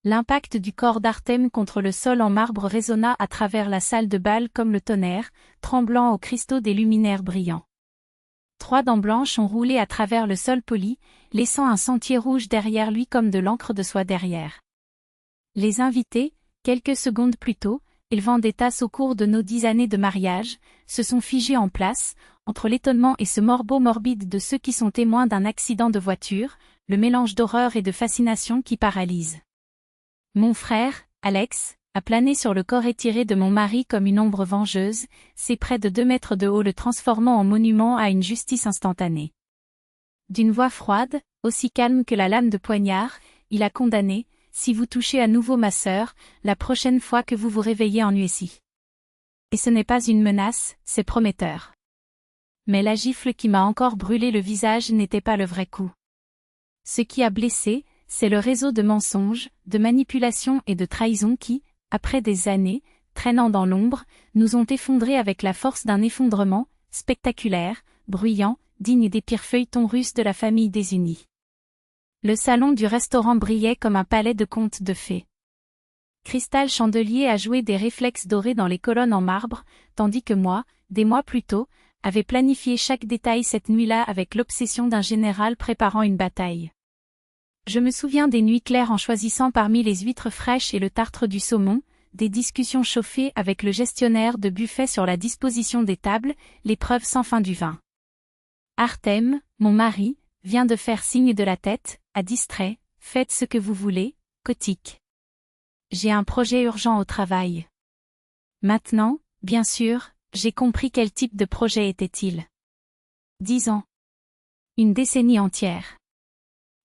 L'impact du corps d'Artème contre le sol en marbre résonna à travers la salle de bal comme le tonnerre, tremblant aux cristaux des luminaires brillants. 3 dents blanches ont roulé à travers le sol poli, laissant un sentier rouge derrière lui comme de l'encre de soie derrière. Les invités, quelques secondes plus tôt, élevant des tasses au cours de nos 10 années de mariage, se sont figés en place, entre l'étonnement et ce morbo morbide de ceux qui sont témoins d'un accident de voiture, le mélange d'horreur et de fascination qui paralyse. Mon frère, Alex, a plané sur le corps étiré de mon mari comme une ombre vengeuse, ses près de 2 mètres de haut le transformant en monument à une justice instantanée. D'une voix froide, aussi calme que la lame de poignard, il a condamné: si vous touchez à nouveau ma sœur, la prochaine fois que vous vous réveillez en ici. Et ce n'est pas une menace, c'est prometteur. Mais la gifle qui m'a encore brûlé le visage n'était pas le vrai coup. Ce qui a blessé, c'est le réseau de mensonges, de manipulations et de trahisons qui, après des années, traînant dans l'ombre, nous ont effondrés avec la force d'un effondrement, spectaculaire, bruyant, digne des pires feuilletons russes de la famille désunie. Le salon du restaurant brillait comme un palais de contes de fées. Cristal Chandelier a joué des réflexes dorés dans les colonnes en marbre, tandis que moi, des mois plus tôt, avais planifié chaque détail cette nuit-là avec l'obsession d'un général préparant une bataille. Je me souviens des nuits claires en choisissant parmi les huîtres fraîches et le tartre du saumon, des discussions chauffées avec le gestionnaire de buffet sur la disposition des tables, l'épreuve sans fin du vin. Artème, mon mari, vient de faire signe de la tête, à distrait: faites ce que vous voulez, Kotick. J'ai un projet urgent au travail. Maintenant, bien sûr, j'ai compris quel type de projet était-il. 10 ans. Une décennie entière.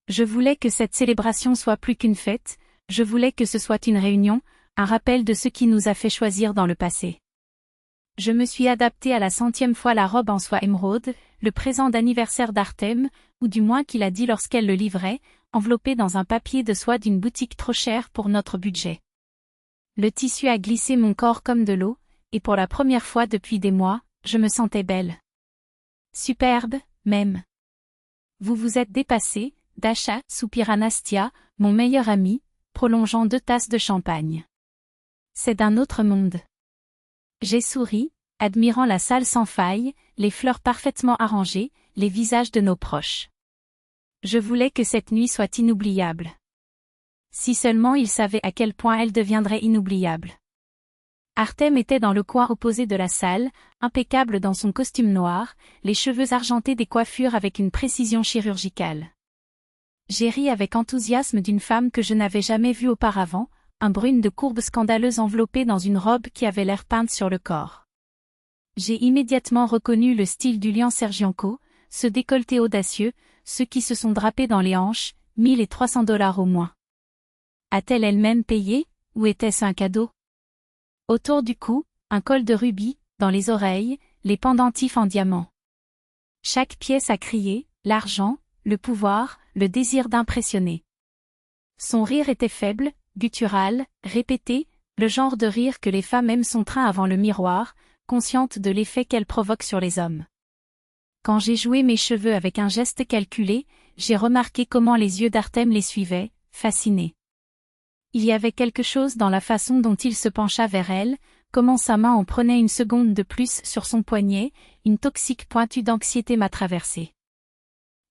Je voulais que cette célébration soit plus qu'une fête, je voulais que ce soit une réunion, un rappel de ce qui nous a fait choisir dans le passé. Je me suis adapté à la 100e fois la robe en soie émeraude, le présent d'anniversaire d'Artème, ou du moins qu'il a dit lorsqu'elle le livrait, enveloppé dans un papier de soie d'une boutique trop chère pour notre budget. Le tissu a glissé mon corps comme de l'eau, et pour la première fois depuis des mois, je me sentais belle. Superbe, même. Vous vous êtes dépassé, Dasha, soupira Nastia, mon meilleur ami, prolongeant 2 tasses de champagne. C'est d'un autre monde. J'ai souri, admirant la salle sans faille, les fleurs parfaitement arrangées, les visages de nos proches. Je voulais que cette nuit soit inoubliable. Si seulement il savait à quel point elle deviendrait inoubliable. Artème était dans le coin opposé de la salle, impeccable dans son costume noir, les cheveux argentés des coiffures avec une précision chirurgicale. J'ai ri avec enthousiasme d'une femme que je n'avais jamais vue auparavant, un brune de courbe scandaleuse enveloppée dans une robe qui avait l'air peinte sur le corps. J'ai immédiatement reconnu le style du lion Sergianco, ce décolleté audacieux, ceux qui se sont drapés dans les hanches, 1300 $ au moins. A-t-elle elle-même payé, ou était-ce un cadeau? Autour du cou, un col de rubis, dans les oreilles, les pendentifs en diamant. Chaque pièce a crié: l'argent, le pouvoir, le désir d'impressionner. Son rire était faible, guttural, répété, le genre de rire que les femmes aiment son train avant le miroir, conscientes de l'effet qu'elle provoque sur les hommes. Quand j'ai joué mes cheveux avec un geste calculé, j'ai remarqué comment les yeux d'Artème les suivaient, fascinés. Il y avait quelque chose dans la façon dont il se pencha vers elle, comment sa main en prenait une seconde de plus sur son poignet, une toxique pointue d'anxiété m'a traversée.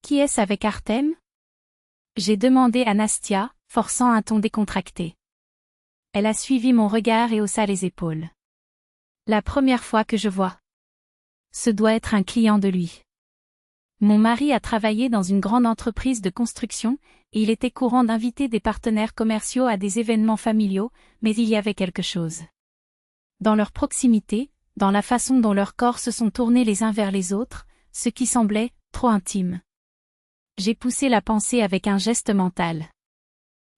Qui est-ce avec Artème? J'ai demandé à Nastia, forçant un ton décontracté. Elle a suivi mon regard et haussa les épaules. La première fois que je vois. Ce doit être un client de lui. Mon mari a travaillé dans une grande entreprise de construction, et il était courant d'inviter des partenaires commerciaux à des événements familiaux, mais il y avait quelque chose. Dans leur proximité, dans la façon dont leurs corps se sont tournés les uns vers les autres, ce qui semblait trop intime. J'ai poussé la pensée avec un geste mental.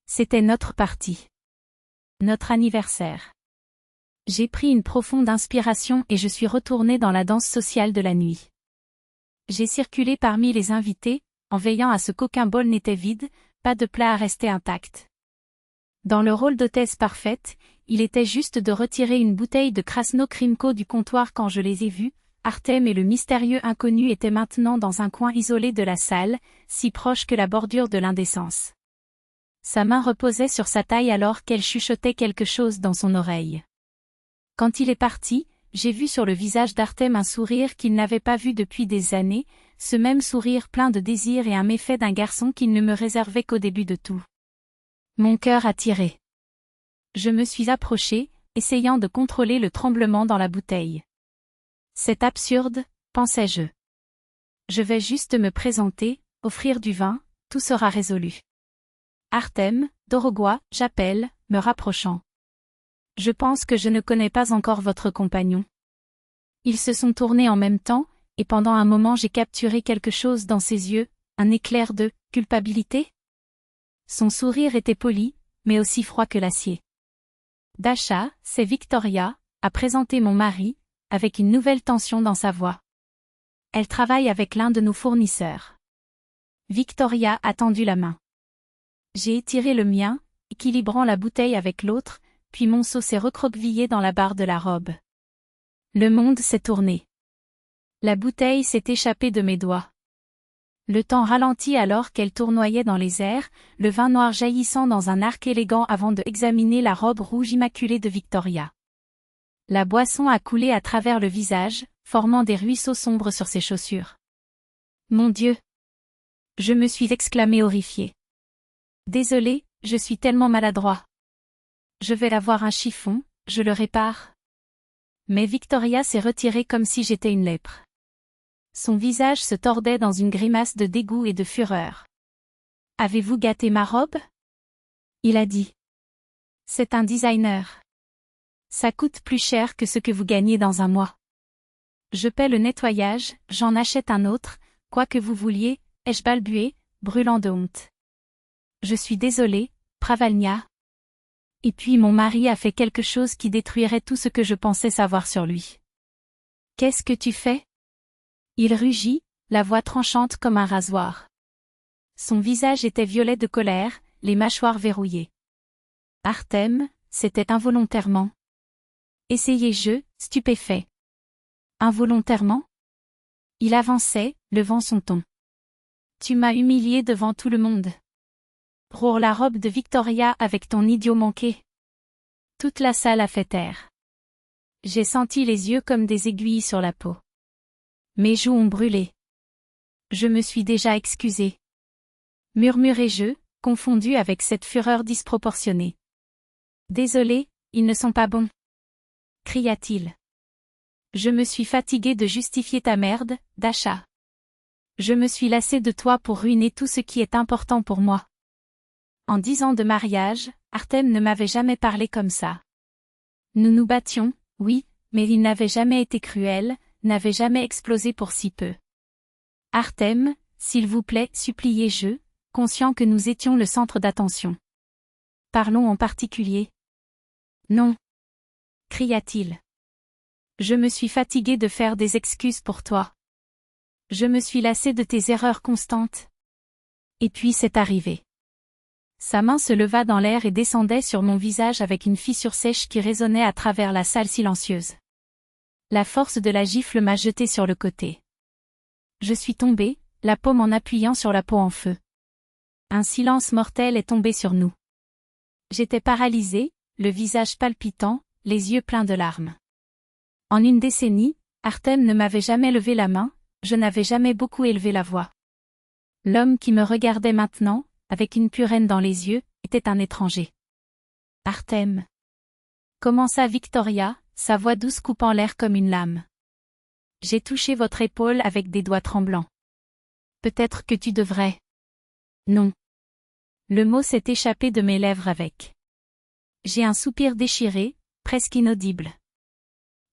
C'était notre partie. Notre anniversaire. J'ai pris une profonde inspiration et je suis retournée dans la danse sociale de la nuit. J'ai circulé parmi les invités, en veillant à ce qu'aucun bol n'était vide, pas de plat à rester intact. Dans le rôle d'hôtesse parfaite, il était juste de retirer une bouteille de Krasno Krimko du comptoir quand je les ai vus. Artème et le mystérieux inconnu étaient maintenant dans un coin isolé de la salle, si proche que la bordure de l'indécence. Sa main reposait sur sa taille alors qu'elle chuchotait quelque chose dans son oreille. Quand il est parti, j'ai vu sur le visage d'Artem un sourire qu'il n'avait pas vu depuis des années, ce même sourire plein de désir et un méfait d'un garçon qu'il ne me réservait qu'au début de tout. Mon cœur a tiré. Je me suis approchée, essayant de contrôler le tremblement dans la bouteille. C'est absurde, pensais-je. Je vais juste me présenter, offrir du vin, tout sera résolu. Artem, Dorogois, j'appelle, me rapprochant. Je pense que je ne connais pas encore votre compagnon. Ils se sont tournés en même temps, et pendant un moment j'ai capturé quelque chose dans ses yeux, un éclair de culpabilité. Son sourire était poli, mais aussi froid que l'acier. Dasha, c'est Victoria, a présenté mon mari, avec une nouvelle tension dans sa voix. Elle travaille avec l'un de nos fournisseurs. Victoria a tendu la main. J'ai étiré le mien, équilibrant la bouteille avec l'autre, puis mon seau s'est recroquevillé dans la barre de la robe. Le monde s'est tourné. La bouteille s'est échappée de mes doigts. Le temps ralentit alors qu'elle tournoyait dans les airs, le vin noir jaillissant dans un arc élégant avant de examiner la robe rouge immaculée de Victoria. La boisson a coulé à travers le visage, formant des ruisseaux sombres sur ses chaussures. Mon Dieu! Je me suis exclamé horrifié. Désolé, je suis tellement maladroit. Je vais avoir un chiffon, je le répare. Mais Victoria s'est retirée comme si j'étais une lèpre. Son visage se tordait dans une grimace de dégoût et de fureur. Avez-vous gâté ma robe? Il a dit. C'est un designer. Ça coûte plus cher que ce que vous gagnez dans un mois. Je paie le nettoyage, j'en achète un autre, quoi que vous vouliez, ai-je balbué, brûlant de honte. Je suis désolée, Pravalnia. Et puis mon mari a fait quelque chose qui détruirait tout ce que je pensais savoir sur lui. Qu'est-ce que tu fais? Il rugit, la voix tranchante comme un rasoir. Son visage était violet de colère, les mâchoires verrouillées. Artem, c'était involontairement. Essayai-je, stupéfait. Involontairement? Il avançait, levant son ton. Tu m'as humilié devant tout le monde. Roure la robe de Victoria avec ton idiot manqué. Toute la salle a fait taire. J'ai senti les yeux comme des aiguilles sur la peau. Mes joues ont brûlé. Je me suis déjà excusé. Murmurai-je, confondu avec cette fureur disproportionnée. Désolé, ils ne sont pas bons. Cria-t-il. Je me suis fatigué de justifier ta merde, Dasha. Je me suis lassé de toi pour ruiner tout ce qui est important pour moi. En 10 ans de mariage, Artem ne m'avait jamais parlé comme ça. Nous nous battions, oui, mais il n'avait jamais été cruel, n'avait jamais explosé pour si peu. Artem, s'il vous plaît, suppliai-je, conscient que nous étions le centre d'attention. Parlons en particulier. Non. Cria-t-il. Je me suis fatigué de faire des excuses pour toi. Je me suis lassé de tes erreurs constantes. Et puis c'est arrivé. Sa main se leva dans l'air et descendait sur mon visage avec une fissure sèche qui résonnait à travers la salle silencieuse. La force de la gifle m'a jeté sur le côté. Je suis tombé, la paume en appuyant sur la peau en feu. Un silence mortel est tombé sur nous. J'étais paralysé, le visage palpitant, les yeux pleins de larmes. En une décennie, Artem ne m'avait jamais levé la main, je n'avais jamais beaucoup élevé la voix. L'homme qui me regardait maintenant, avec une pure haine dans les yeux, était un étranger. Artem. Commença Victoria, sa voix douce coupant l'air comme une lame. J'ai touché votre épaule avec des doigts tremblants. Peut-être que tu devrais. Non. Le mot s'est échappé de mes lèvres avec. J'ai un soupir déchiré, presque inaudible.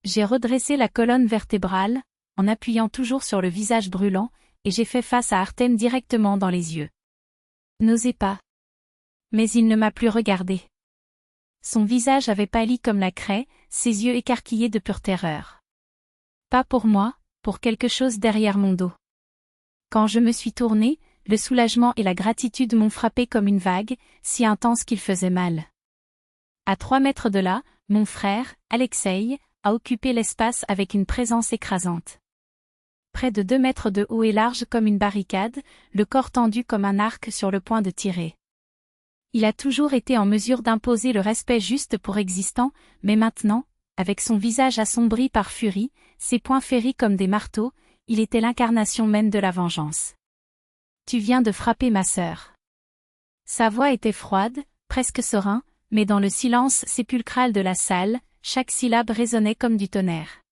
J'ai redressé la colonne vertébrale, en appuyant toujours sur le visage brûlant, et j'ai fait face à Artem directement dans les yeux. N'osez pas. Mais il ne m'a plus regardé. Son visage avait pâli comme la craie, ses yeux écarquillés de pure terreur. Pas pour moi, pour quelque chose derrière mon dos. Quand je me suis tournée, le soulagement et la gratitude m'ont frappé comme une vague, si intense qu'il faisait mal. À 3 mètres de là, mon frère, Alexei, a occupé l'espace avec une présence écrasante. Près de 2 mètres de haut et large comme une barricade, le corps tendu comme un arc sur le point de tirer. Il a toujours été en mesure d'imposer le respect juste pour existant, mais maintenant, avec son visage assombri par furie, ses poings ferris comme des marteaux, il était l'incarnation même de la vengeance. Tu viens de frapper ma sœur. Sa voix était froide, presque serein, mais dans le silence sépulcral de la salle, chaque syllabe résonnait comme du tonnerre.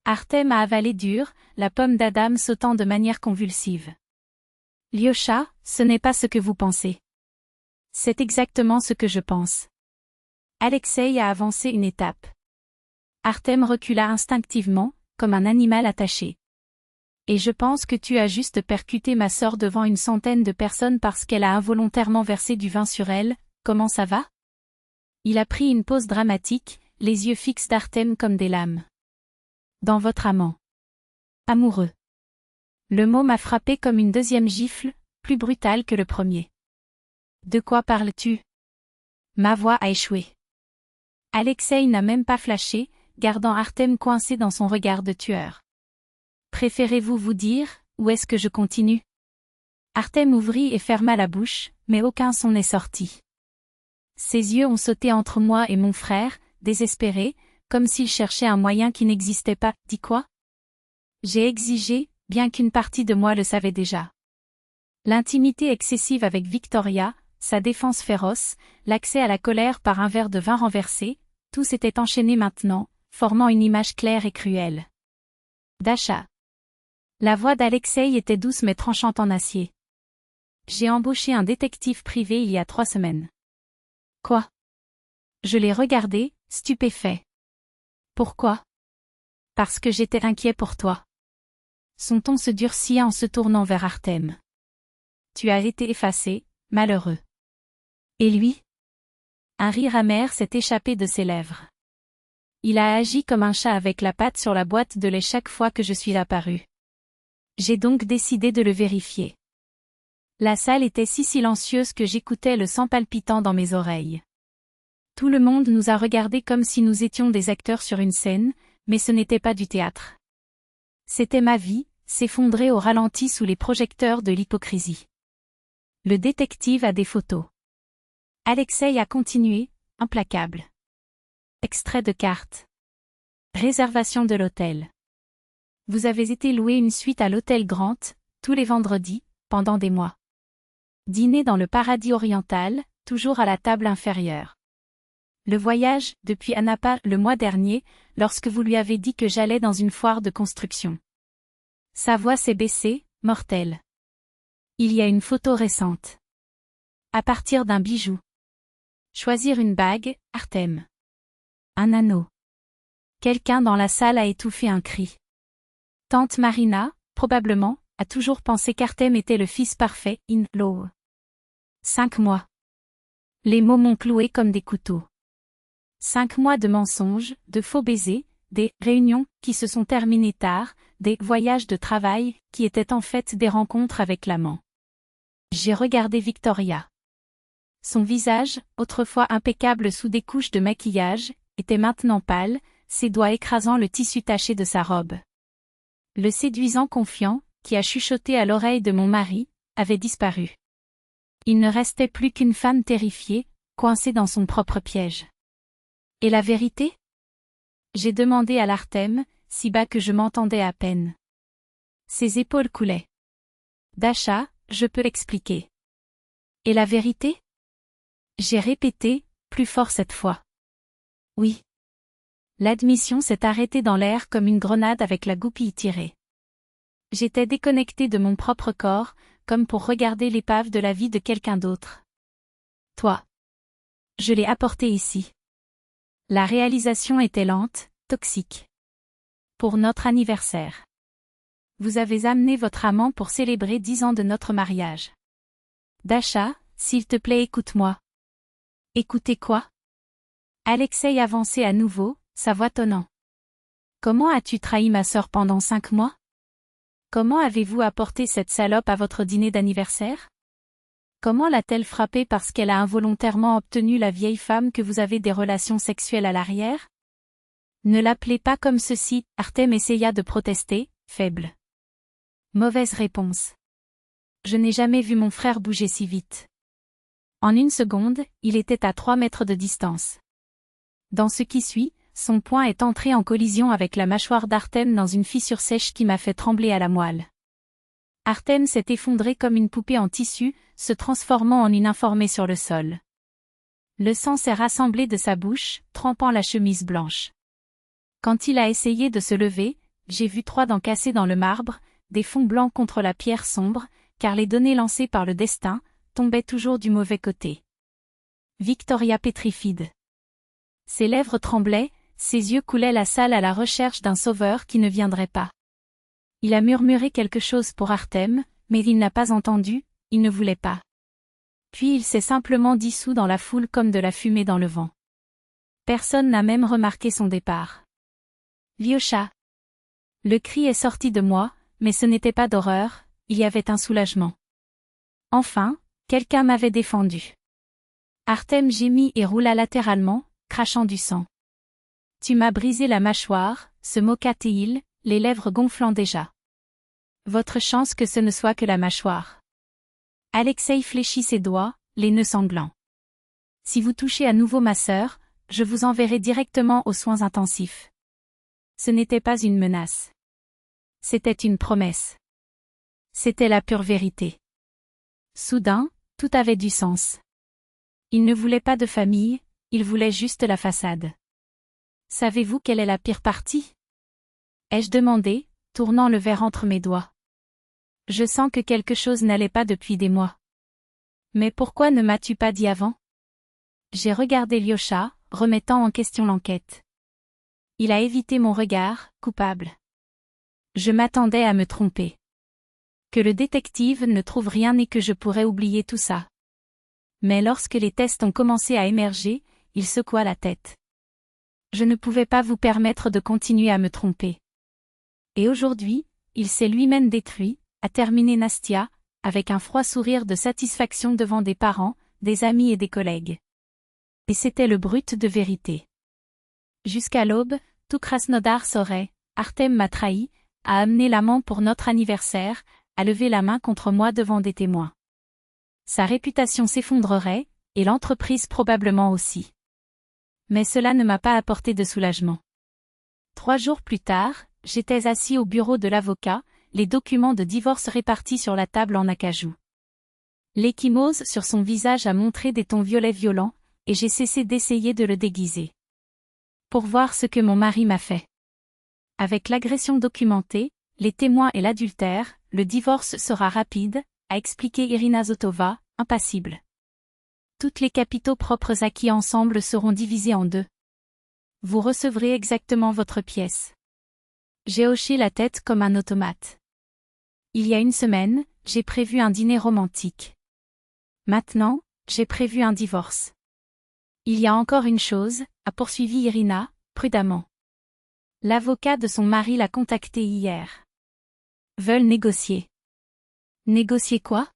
Artem a avalé dur, la pomme d'Adam sautant de manière convulsive. Lyosha, ce n'est pas ce que vous pensez. C'est exactement ce que je pense. Alexei a avancé une étape. Artem recula instinctivement, comme un animal attaché. Et je pense que tu as juste percuté ma sœur devant une centaine de personnes parce qu'elle a involontairement versé du vin sur elle, comment ça va? Il a pris une pause dramatique, les yeux fixes d'Artem comme des lames. Dans votre amant. Amoureux. Le mot m'a frappé comme une deuxième gifle, plus brutale que le premier. De quoi parles-tu? Ma voix a échoué. Alexei n'a même pas flashé, gardant Artem coincé dans son regard de tueur. Préférez-vous vous dire, ou est-ce que je continue? Artem ouvrit et ferma la bouche, mais aucun son n'est sorti. Ses yeux ont sauté entre moi et mon frère, désespérés, comme s'il cherchait un moyen qui n'existait pas. Dis quoi? J'ai exigé, bien qu'une partie de moi le savait déjà. L'intimité excessive avec Victoria, sa défense féroce, l'accès à la colère par un verre de vin renversé, tout s'était enchaîné maintenant, formant une image claire et cruelle. Dasha. La voix d'Alexei était douce mais tranchante en acier. J'ai embauché un détective privé il y a 3 semaines. Quoi? Je l'ai regardé, stupéfait. Pourquoi? Parce que j'étais inquiet pour toi. Son ton se durcit en se tournant vers Artem. Tu as été effacé, malheureux. Et lui? Un rire amer s'est échappé de ses lèvres. Il a agi comme un chat avec la patte sur la boîte de lait chaque fois que je suis apparu. J'ai donc décidé de le vérifier. La salle était si silencieuse que j'écoutais le sang palpitant dans mes oreilles. Tout le monde nous a regardés comme si nous étions des acteurs sur une scène, mais ce n'était pas du théâtre. C'était ma vie, s'effondrer au ralenti sous les projecteurs de l'hypocrisie. Le détective a des photos. Alexei a continué, implacable. Extrait de carte. Réservation de l'hôtel. Vous avez été loué une suite à l'hôtel Grant, tous les vendredis, pendant des mois. Dîner dans le paradis oriental, toujours à la table inférieure. Le voyage, depuis Anapa le mois dernier, lorsque vous lui avez dit que j'allais dans une foire de construction. Sa voix s'est baissée, mortelle. Il y a une photo récente. À partir d'un bijou. Choisir une bague, Artem. Un anneau. Quelqu'un dans la salle a étouffé un cri. Tante Marina, probablement, a toujours pensé qu'Artem était le fils parfait, in law. 5 mois. Les mots m'ont cloué comme des couteaux. 5 mois de mensonges, de faux baisers, des réunions qui se sont terminées tard, des voyages de travail qui étaient en fait des rencontres avec l'amant. J'ai regardé Victoria. Son visage, autrefois impeccable sous des couches de maquillage, était maintenant pâle, ses doigts écrasant le tissu taché de sa robe. Le séduisant confiant, qui a chuchoté à l'oreille de mon mari, avait disparu. Il ne restait plus qu'une femme terrifiée, coincée dans son propre piège. Et la vérité? J'ai demandé à l'Artem, si bas que je m'entendais à peine. Ses épaules coulaient. Dasha, je peux l'expliquer. Et la vérité? J'ai répété, plus fort cette fois. Oui. L'admission s'est arrêtée dans l'air comme une grenade avec la goupille tirée. J'étais déconnectée de mon propre corps, comme pour regarder l'épave de la vie de quelqu'un d'autre. Toi. Je l'ai apporté ici. La réalisation était lente, toxique. Pour notre anniversaire. Vous avez amené votre amant pour célébrer 10 ans de notre mariage. Dasha, s'il te plaît, écoute-moi. Écoutez quoi? Alexei avançait à nouveau, sa voix tonnant. Comment as-tu trahi ma sœur pendant 5 mois? Comment avez-vous apporté cette salope à votre dîner d'anniversaire? Comment l'a-t-elle frappée parce qu'elle a involontairement obtenu la vieille femme que vous avez des relations sexuelles à l'arrière? Ne l'appelez pas comme ceci, Artem essaya de protester, faible. Mauvaise réponse. Je n'ai jamais vu mon frère bouger si vite. En une seconde, il était à 3 mètres de distance. Dans ce qui suit, son poing est entré en collision avec la mâchoire d'Artem dans une fissure sèche qui m'a fait trembler à la moelle. Artem s'est effondré comme une poupée en tissu, se transformant en une informée sur le sol. Le sang s'est rassemblé de sa bouche, trempant la chemise blanche. Quand il a essayé de se lever, j'ai vu 3 dents cassées dans le marbre, des fonds blancs contre la pierre sombre, car les données lancées par le destin tombaient toujours du mauvais côté. Victoria pétrifide. Ses lèvres tremblaient, ses yeux coulaient la salle à la recherche d'un sauveur qui ne viendrait pas. Il a murmuré quelque chose pour Artem, mais il n'a pas entendu, il ne voulait pas. Puis il s'est simplement dissous dans la foule comme de la fumée dans le vent. Personne n'a même remarqué son départ. Lyosha. Le cri est sorti de moi, mais ce n'était pas d'horreur, il y avait un soulagement. Enfin, quelqu'un m'avait défendu. Artem gémit et roula latéralement, crachant du sang. Tu m'as brisé la mâchoire, se moqua Théil, les lèvres gonflant déjà. Votre chance que ce ne soit que la mâchoire. Alexei fléchit ses doigts, les nœuds sanglants. Si vous touchez à nouveau ma sœur, je vous enverrai directement aux soins intensifs. Ce n'était pas une menace. C'était une promesse. C'était la pure vérité. Soudain, tout avait du sens. Il ne voulait pas de famille, il voulait juste la façade. Savez-vous quelle est la pire partie? Ai-je demandé, tournant le verre entre mes doigts. Je sens que quelque chose n'allait pas depuis des mois. Mais pourquoi ne m'as-tu pas dit avant? J'ai regardé Lyosha, remettant en question l'enquête. Il a évité mon regard, coupable. Je m'attendais à me tromper. Que le détective ne trouve rien et que je pourrais oublier tout ça. Mais lorsque les tests ont commencé à émerger, il secoua la tête. Je ne pouvais pas vous permettre de continuer à me tromper. Et aujourd'hui, il s'est lui-même détruit, a terminé Nastia, avec un froid sourire de satisfaction devant des parents, des amis et des collègues. Et c'était le brut de vérité. Jusqu'à l'aube, tout Krasnodar saurait, Artem m'a trahi, a amené l'amant pour notre anniversaire, a levé la main contre moi devant des témoins. Sa réputation s'effondrerait, et l'entreprise probablement aussi. Mais cela ne m'a pas apporté de soulagement. 3 jours plus tard, j'étais assis au bureau de l'avocat, les documents de divorce répartis sur la table en acajou. L'échymose sur son visage a montré des tons violets violents, et j'ai cessé d'essayer de le déguiser. Pour voir ce que mon mari m'a fait. Avec l'agression documentée, les témoins et l'adultère, le divorce sera rapide, a expliqué Irina Zotova, impassible. Toutes les capitaux propres acquis ensemble seront divisés en 2. Vous recevrez exactement votre pièce. J'ai hoché la tête comme un automate. Il y a une semaine, j'ai prévu un dîner romantique. Maintenant, j'ai prévu un divorce. Il y a encore une chose, a poursuivi Irina, prudemment. L'avocat de son mari l'a contacté hier. Veulent négocier. Négocier quoi?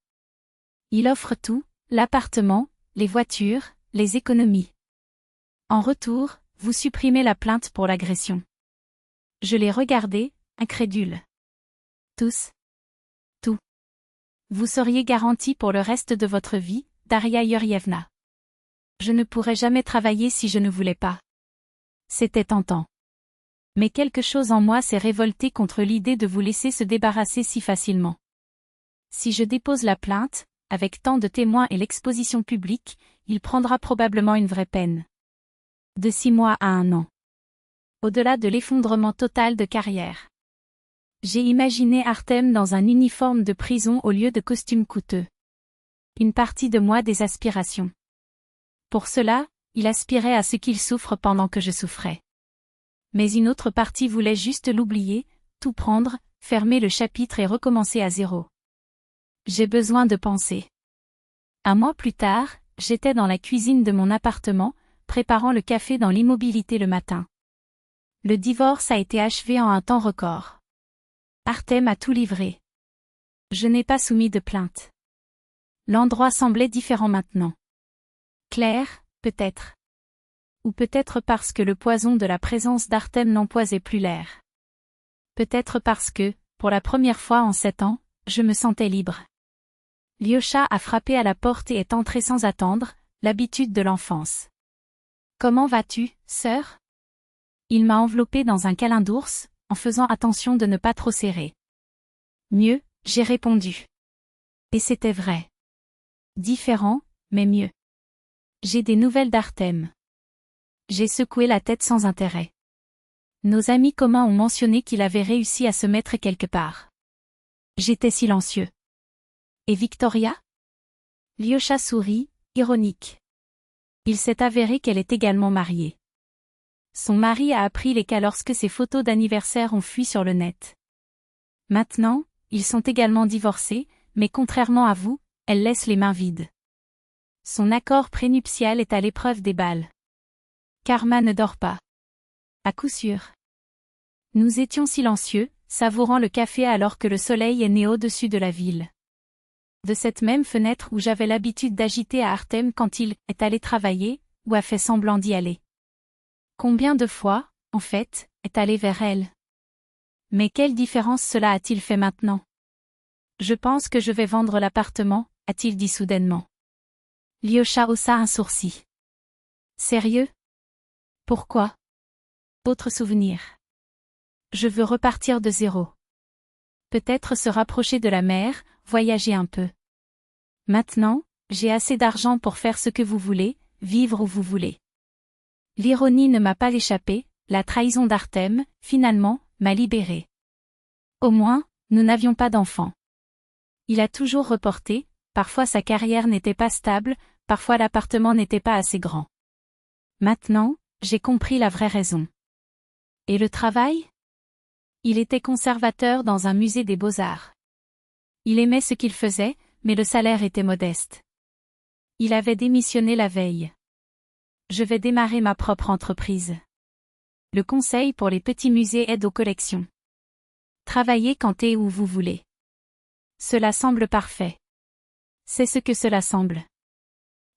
Il offre tout, l'appartement, les voitures, les économies. En retour, vous supprimez la plainte pour l'agression. Je l'ai regardé, incrédule. Tous. Tout. Vous seriez garantie pour le reste de votre vie, Daria Yurievna. Je ne pourrais jamais travailler si je ne voulais pas. C'était tentant. Mais quelque chose en moi s'est révolté contre l'idée de vous laisser se débarrasser si facilement. Si je dépose la plainte, avec tant de témoins et l'exposition publique, il prendra probablement une vraie peine. De 6 mois à 1 an. Au-delà de l'effondrement total de carrière. J'ai imaginé Artem dans un uniforme de prison au lieu de costume coûteux. Une partie de moi des aspirations. Pour cela, il aspirait à ce qu'il souffre pendant que je souffrais. Mais une autre partie voulait juste l'oublier, tout prendre, fermer le chapitre et recommencer à zéro. J'ai besoin de penser. 1 mois plus tard, j'étais dans la cuisine de mon appartement, préparant le café dans l'immobilité le matin. Le divorce a été achevé en un temps record. Artem a tout livré. Je n'ai pas soumis de plainte. L'endroit semblait différent maintenant. Clair, peut-être. Ou peut-être parce que le poison de la présence d'Artem n'empoisait plus l'air. Peut-être parce que, pour la première fois en 7 ans, je me sentais libre. Lyosha a frappé à la porte et est entré sans attendre, l'habitude de l'enfance. Comment vas-tu, sœur? Il m'a enveloppé dans un câlin d'ours, en faisant attention de ne pas trop serrer. Mieux, j'ai répondu. Et c'était vrai. Différent, mais mieux. J'ai des nouvelles d'Artem. J'ai secoué la tête sans intérêt. Nos amis communs ont mentionné qu'il avait réussi à se mettre quelque part. J'étais silencieux. Et Victoria? Lyosha sourit, ironique. Il s'est avéré qu'elle est également mariée. Son mari a appris les cas lorsque ses photos d'anniversaire ont fui sur le net. Maintenant, ils sont également divorcés, mais contrairement à vous, elle laisse les mains vides. Son accord prénuptial est à l'épreuve des balles. Karma ne dort pas. À coup sûr. Nous étions silencieux, savourant le café alors que le soleil est né au-dessus de la ville. De cette même fenêtre où j'avais l'habitude d'agiter à Artem quand il est allé travailler, ou a fait semblant d'y aller. Combien de fois, en fait, est allé vers elle? Mais quelle différence cela a-t-il fait maintenant? Je pense que je vais vendre l'appartement, a-t-il dit soudainement. Lyosha haussa un sourcil. Sérieux? Pourquoi? Autre souvenir. Je veux repartir de zéro. Peut-être se rapprocher de la mer, voyager un peu. Maintenant, j'ai assez d'argent pour faire ce que vous voulez, vivre où vous voulez. L'ironie ne m'a pas échappé, la trahison d'Artem, finalement, m'a libérée. Au moins, nous n'avions pas d'enfants. Il a toujours reporté, parfois sa carrière n'était pas stable, parfois l'appartement n'était pas assez grand. Maintenant, j'ai compris la vraie raison. Et le travail? Il était conservateur dans un musée des beaux-arts. Il aimait ce qu'il faisait, mais le salaire était modeste. Il avait démissionné la veille. Je vais démarrer ma propre entreprise. Le conseil pour les petits musées aide aux collections. Travaillez quand et où vous voulez. Cela semble parfait. C'est ce que cela semble.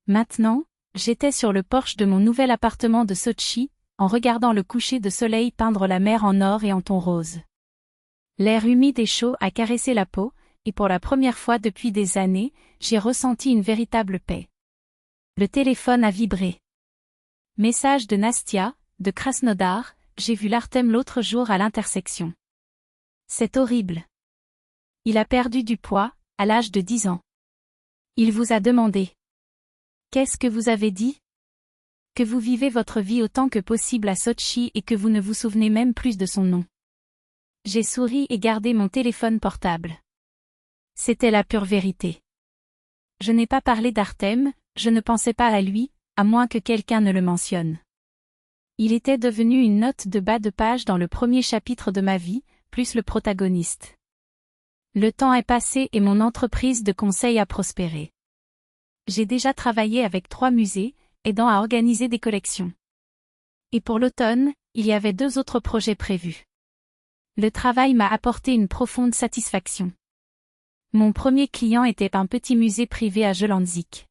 Maintenant, j'étais sur le porche de mon nouvel appartement de Sotchi, en regardant le coucher de soleil peindre la mer en or et en ton rose. L'air humide et chaud a caressé la peau, et pour la première fois depuis des années, j'ai ressenti une véritable paix. Le téléphone a vibré. Message de Nastia, de Krasnodar, j'ai vu l'Artem l'autre jour à l'intersection. C'est horrible. Il a perdu du poids, à l'âge de 10 ans. Il vous a demandé. Qu'est-ce que vous avez dit? Que vous vivez votre vie autant que possible à Sotchi et que vous ne vous souvenez même plus de son nom. J'ai souri et gardé mon téléphone portable. C'était la pure vérité. Je n'ai pas parlé d'Artem, je ne pensais pas à lui, à moins que quelqu'un ne le mentionne. Il était devenu une note de bas de page dans le premier chapitre de ma vie, plus le protagoniste. Le temps est passé et mon entreprise de conseil a prospéré. J'ai déjà travaillé avec 3 musées, aidant à organiser des collections. Et pour l'automne, il y avait 2 autres projets prévus. Le travail m'a apporté une profonde satisfaction. Mon premier client était un petit musée privé à Jelandzik.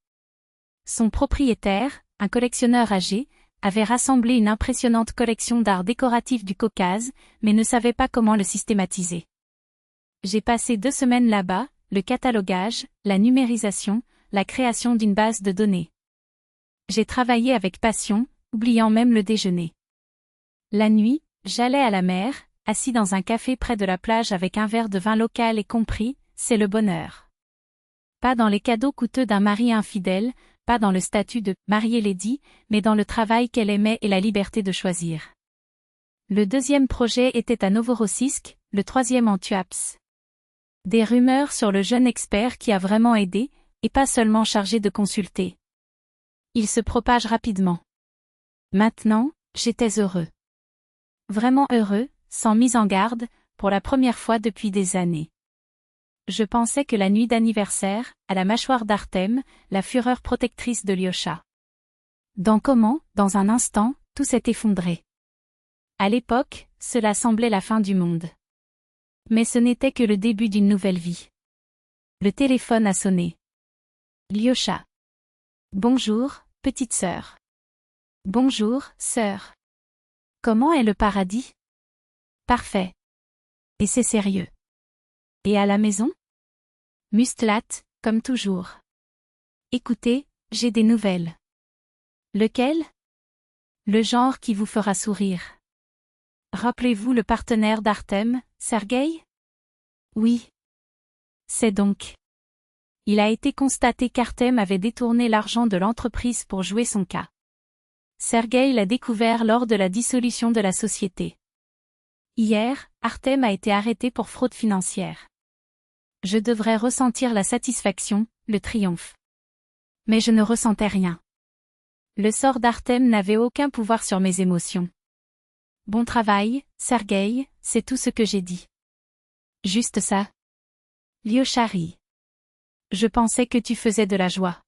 Son propriétaire, un collectionneur âgé, avait rassemblé une impressionnante collection d'art décoratif du Caucase, mais ne savait pas comment le systématiser. J'ai passé 2 semaines là-bas, le catalogage, la numérisation, la création d'une base de données. J'ai travaillé avec passion, oubliant même le déjeuner. La nuit, j'allais à la mer, assis dans un café près de la plage avec un verre de vin local et compris, c'est le bonheur. Pas dans les cadeaux coûteux d'un mari infidèle, pas dans le statut de « mariée lady », mais dans le travail qu'elle aimait et la liberté de choisir. Le deuxième projet était à Novorossiysk, le troisième en Tuapse. Des rumeurs sur le jeune expert qui a vraiment aidé, et pas seulement chargé de consulter. Il se propage rapidement. Maintenant, j'étais heureux. Vraiment heureux, sans mise en garde, pour la première fois depuis des années. Je pensais que la nuit d'anniversaire, à la mâchoire d'Artem, la fureur protectrice de Lyosha. Dans un instant, tout s'est effondré. À l'époque, cela semblait la fin du monde. Mais ce n'était que le début d'une nouvelle vie. Le téléphone a sonné. Lyosha. Bonjour, petite sœur. Bonjour, sœur. Comment est le paradis? Parfait. Et c'est sérieux. Et à la maison? Mustlat, comme toujours. Écoutez, j'ai des nouvelles. Lequel? Le genre qui vous fera sourire. Rappelez-vous le partenaire d'Artem, Sergueï? Oui. C'est donc. Il a été constaté qu'Artem avait détourné l'argent de l'entreprise pour jouer son cas. Sergueï l'a découvert lors de la dissolution de la société. Hier, Artem a été arrêté pour fraude financière. Je devrais ressentir la satisfaction, le triomphe. Mais je ne ressentais rien. Le sort d'Artem n'avait aucun pouvoir sur mes émotions. Bon travail, Sergueï, c'est tout ce que j'ai dit. Juste ça. Lyosha rit. Je pensais que tu faisais de la joie.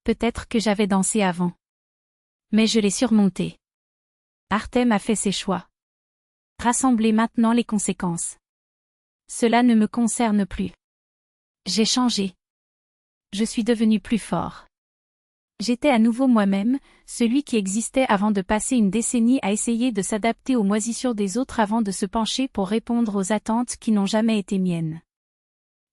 Peut-être que j'avais dansé avant. Mais je l'ai surmonté. Artem a fait ses choix. Rassemblez maintenant les conséquences. Cela ne me concerne plus. J'ai changé. Je suis devenu plus fort. J'étais à nouveau moi-même, celui qui existait avant de passer une décennie à essayer de s'adapter aux moisissures des autres avant de se pencher pour répondre aux attentes qui n'ont jamais été miennes.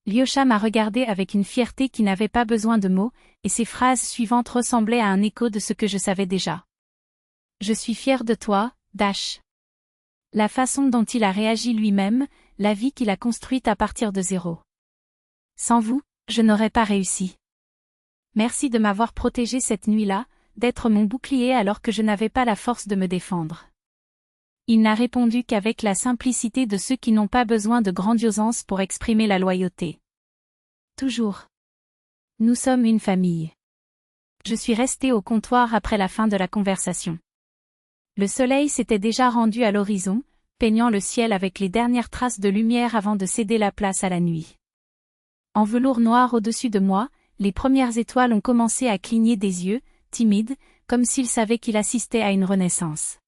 Lyosha m'a regardé avec une fierté qui n'avait pas besoin de mots, et ses phrases suivantes ressemblaient à un écho de ce que je savais déjà. Je suis fier de toi, Dash. La façon dont il a réagi lui-même, la vie qu'il a construite à partir de zéro. Sans vous, je n'aurais pas réussi. Merci de m'avoir protégé cette nuit-là, d'être mon bouclier alors que je n'avais pas la force de me défendre. Il n'a répondu qu'avec la simplicité de ceux qui n'ont pas besoin de grandiosance pour exprimer la loyauté. Toujours. Nous sommes une famille. Je suis resté au comptoir après la fin de la conversation. Le soleil s'était déjà rendu à l'horizon, peignant le ciel avec les dernières traces de lumière avant de céder la place à la nuit. En velours noir au-dessus de moi, les premières étoiles ont commencé à cligner des yeux, timides, comme s'ils savaient qu'il assistait à une renaissance.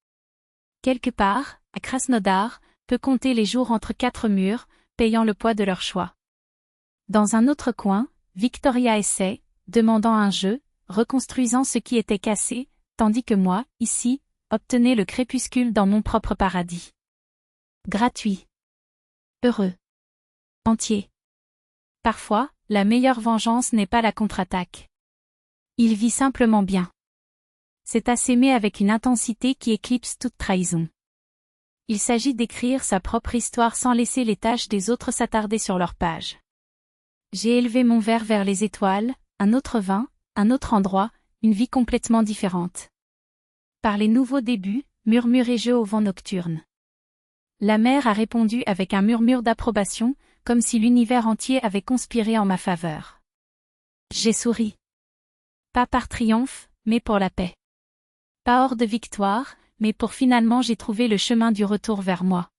Quelque part, à Krasnodar, peut compter les jours entre quatre murs, payant le poids de leur choix. Dans un autre coin, Victoria essaie, demandant un jeu, reconstruisant ce qui était cassé, tandis que moi, ici, obtenais le crépuscule dans mon propre paradis. Gratuit. Heureux. Entier. Parfois, la meilleure vengeance n'est pas la contre-attaque. Il vit simplement bien. C'est à s'aimer avec une intensité qui éclipse toute trahison. Il s'agit d'écrire sa propre histoire sans laisser les tâches des autres s'attarder sur leur page. J'ai élevé mon verre vers les étoiles, un autre vin, un autre endroit, une vie complètement différente. Par les nouveaux débuts, murmurai-je au vent nocturne. La mer a répondu avec un murmure d'approbation, comme si l'univers entier avait conspiré en ma faveur. J'ai souri. Pas par triomphe, mais pour la paix. Pas hors de victoire, mais pour finalement j'ai trouvé le chemin du retour vers moi.